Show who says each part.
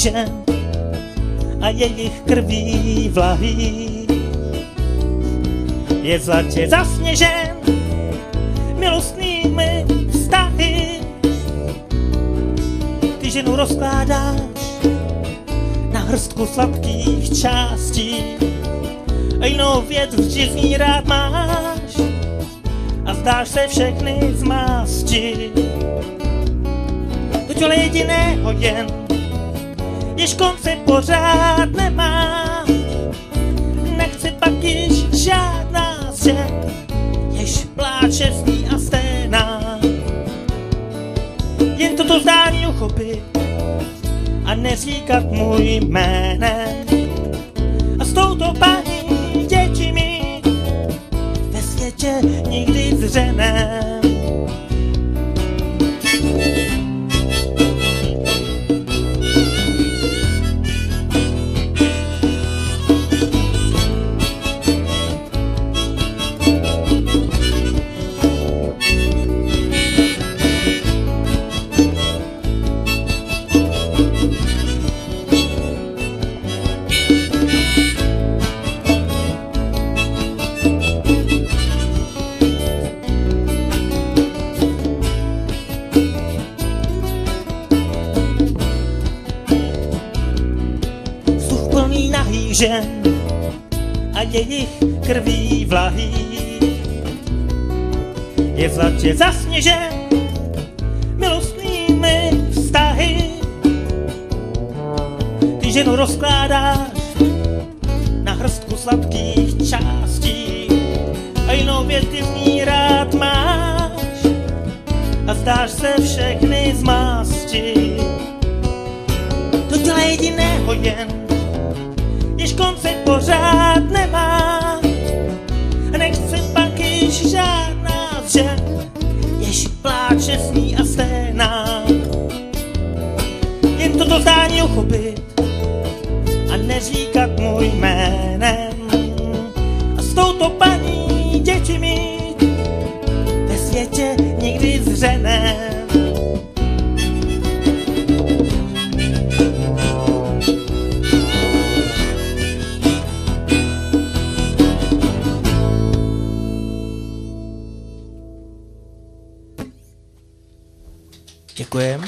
Speaker 1: žen a jejich krví vlahy je zlatě zasněžen milostnými vztahy. Ty ženu rozkládáš na hrstku sladkých částí a jinou věc v dřizní rád máš a zdáš se všechny zmásti. To jediného jen, jež konce pořád nemá, nechce pak již žádná z žen, jež pláče s ní a sténá. Jen toto zdání uchopit a neříkat můj jménem a s touto paní děti mít ve světě nikdy zřenem. Nahých žen a jejich krví vlahy je zlatě zasněžen milostnými vztahy. Ty ženu rozkládáš na hrstku sladkých částí a jinou věc ty v ní rád máš a zdáš se všechny zmásti. To dělá jediného jen, jež konce pořád nemá, nechce pak již žádná z žen, jež pláče s ní a sténá. Jen toto zdání uchopit a neříkat můj jménem a s touto paní děti mít ve světě nikdy zřenem.
Speaker 2: Děkujem.